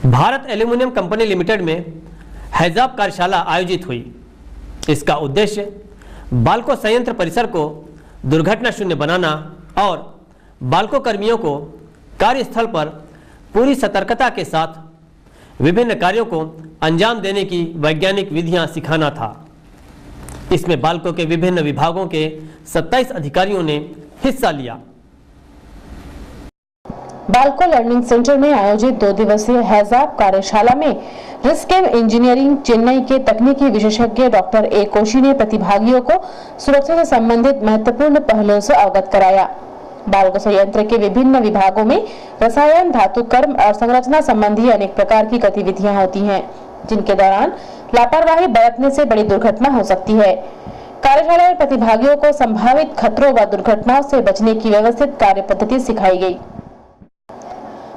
Bharat aluminium company limited में हैजाब कार्यशाला आयोजित हुई। इसका उद्देश्य बाल्को संयंत्र परिसर को दुर्घटना शून्य बनाना और बाल्को कर्मियों को कार्यस्थल पर पूरी सतर्कता के साथ विभिन्न कार्यों को अंजाम देने की वैज्ञानिक विधियां सिखाना था। इसमें बाल्को के विभिन्न विभागों के 27 अधिकारियों ने हिस्सा लिया। बाल्को लर्निंग सेंटर में आयोजित 2 दिवसीय हैजाब कार्यशाला में रिस्केम इंजीनियरिंग चेन्नई के तकनीकी विशेषज्ञ डॉक्टर ए कोशी ने प्रतिभागियों को सुरक्षा से संबंधित महत्वपूर्ण पहलुओं से अवगत कराया। बाल्को संयंत्र के विभिन्न विभागों में रसायन, धातु कर्म और संरचना संबंधी अनेक प्रकार की गतिविधियां होती हैं, जिनके दौरान लापरवाही बरतने से बड़ी दुर्घटना हो सकती है। कार्यशाला में प्रतिभागियों को संभावित खतरों व दुर्घटनाओं से बचने की व्यवस्थित कार्य पद्धति सिखाई गई।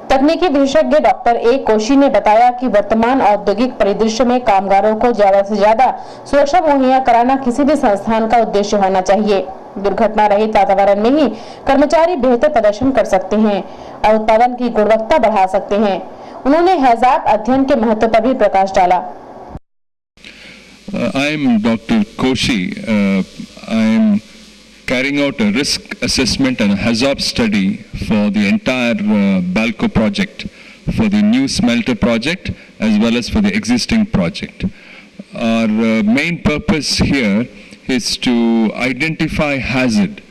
तकनीकी विशेषज्ञ डॉक्टर ए कोशी ने बताया कि वर्तमान औद्योगिक परिदृश्य में कामगारों को ज्यादा से ज्यादा सुरक्षा मुहैया कराना किसी भी संस्थान का उद्देश्य होना चाहिए। दुर्घटना रहित वातावरण में ही कर्मचारी बेहतर प्रदर्शन कर सकते हैं और उत्पादन की गुणवत्ता बढ़ा सकते हैं। उन्होंने हैजाब अध्ययन के महत्व पर भी प्रकाश डाला। I am Dr. Koshi. I am carrying out a risk assessment and a hazard study for the entire Balco project, for the new smelter project as well as for the existing project. Our main purpose here is to identify hazard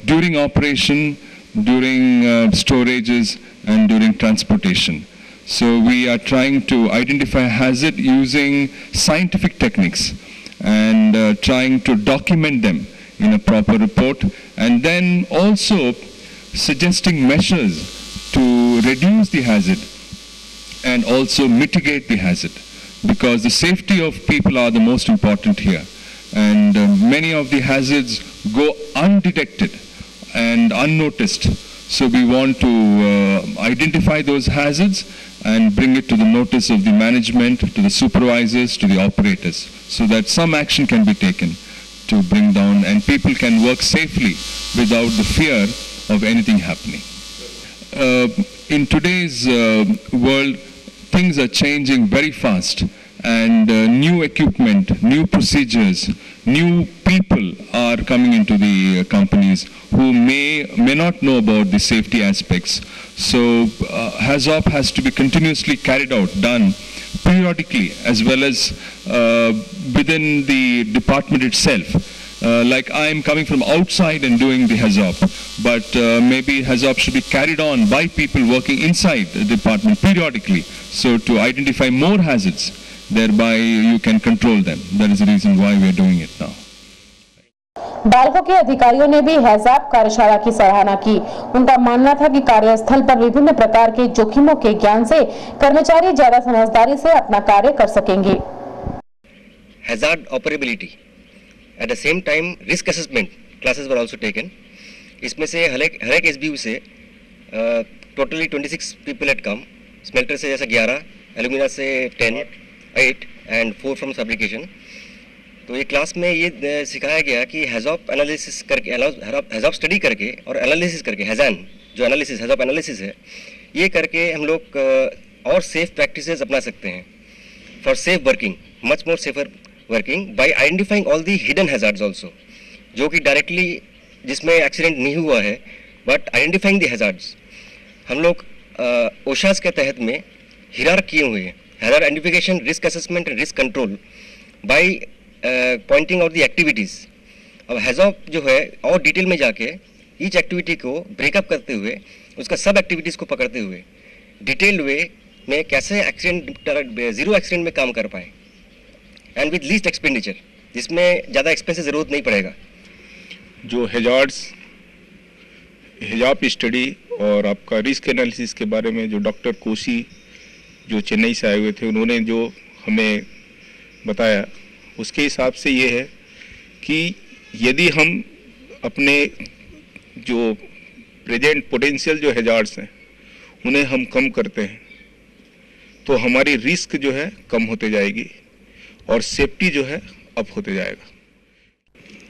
during operation, during storages and during transportation. So we are trying to identify hazard using scientific techniques and trying to document them in a proper report, and then also suggesting measures to reduce the hazard and also mitigate the hazard, because the safety of people are the most important here, and many of the hazards go undetected and unnoticed. So we want to identify those hazards and bring it to the notice of the management, to the supervisors, to the operators, so that some action can be taken to bring down and people can work safely without the fear of anything happening. In today's world, things are changing very fast, and new equipment, new procedures, new people are coming into the companies who may not know about the safety aspects. So HAZOP has to be continuously carried out, done periodically, as well as within the department itself. Like I am coming from outside and doing the HAZOP, but maybe HAZOP should be carried on by people working inside the department periodically, so to identify more hazards, thereby you can control them. That is the reason why we are doing it now. Balco के अधिकारियों ने भी हैजाब कार्यशाला की सराहना की। उनका मानना था कि कार्यस्थल पर विभिन्न प्रकार के जोखिमों के ज्ञान से कर्मचारी ज्यादा समझदारी से अपना कार्य कर सकेंगे। Hazard operability, at the same time risk assessment classes were also taken. इसमें से हर एक SBU से totally 26 people had come. Smelter से जैसा 11, alumina से 10, 8 and 4 from fabrication. तो ये क्लास में ये सिखाया गया कि हैज़ॉप एनालिसिस करके, हैज़ॉप स्टडी करके और एनालिसिस करके, हैज़ान जो एनालिसिस, हैज़ॉप एनालिसिस है, ये करके हम लोग और सेफ प्रैक्टिसेस अपना सकते हैं for safe working, much more safer working bye identifying all the hidden hazards also, जो कि डायरेक्टली जिसमें एक्सीडेंट नहीं हुआ है, बट आइडेंटिफाइंग दी हैज़ार्ड्स। हम लोग ओशास के तहत में हिरार्क किए हुए हैं, hazard identification, risk assessment and risk control by pointing out the activities. अब हैज़ॉप जो है और डिटेल में जाके ईच एक्टिविटी को ब्रेकअप करते हुए, उसका सब एक्टिविटीज़ को पकड़ते हुए डिटेल्ड वे में कैसे एक्सीडेंट, ज़ीरो एक्सीडेंट में काम कर पाए एंड विद लीस्ट एक्सपेंडिचर, जिसमें ज़्यादा एक्सपेंस की ज़रूरत नहीं पड़ेगा। जो हैज़ार्ड स्टडी और आपका रिस्क एनालिसिस के बारे में जो डॉक्टर कोशी जो चेन्नई से आए हुए थे, उन्होंने जो हमें बताया, उसके हिसाब से ये है कि यदि हम अपने जो प्रेजेंट पोटेंशियल जो हैज़ार्ड्स हैं उन्हें हम कम करते हैं तो हमारी रिस्क जो है कम होते जाएगी और सेफ्टी जो है अप होते जाएगा।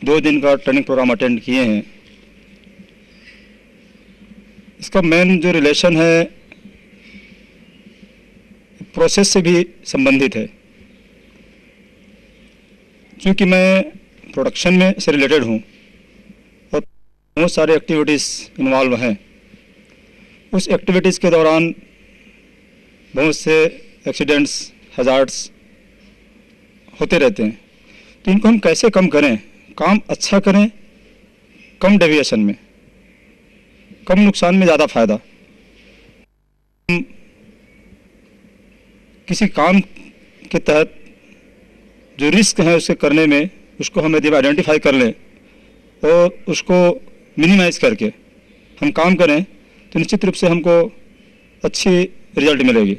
2 दिन का ट्रेनिंग प्रोग्राम अटेंड किए हैं। इसका मेन जो रिलेशन है प्रोसेस से भी संबंधित है। क्योंकि मैं प्रोडक्शन में से रिलेटेड हूँ और बहुत सारे एक्टिविटीज़ इन्वॉल्व हैं, उस एक्टिविटीज़ के दौरान बहुत से एक्सीडेंट्स, हज़ार्ड्स होते रहते हैं। तो इनको हम कैसे कम करें, काम अच्छा करें, कम डेविएशन में, कम नुकसान में ज़्यादा फायदा। किसी काम के तहत जो रिस्क है उसके करने में, उसको हम यदि आइडेंटिफाई कर लें और उसको मिनिमाइज करके हम काम करें तो निश्चित रूप से हमको अच्छी रिजल्ट मिलेगी।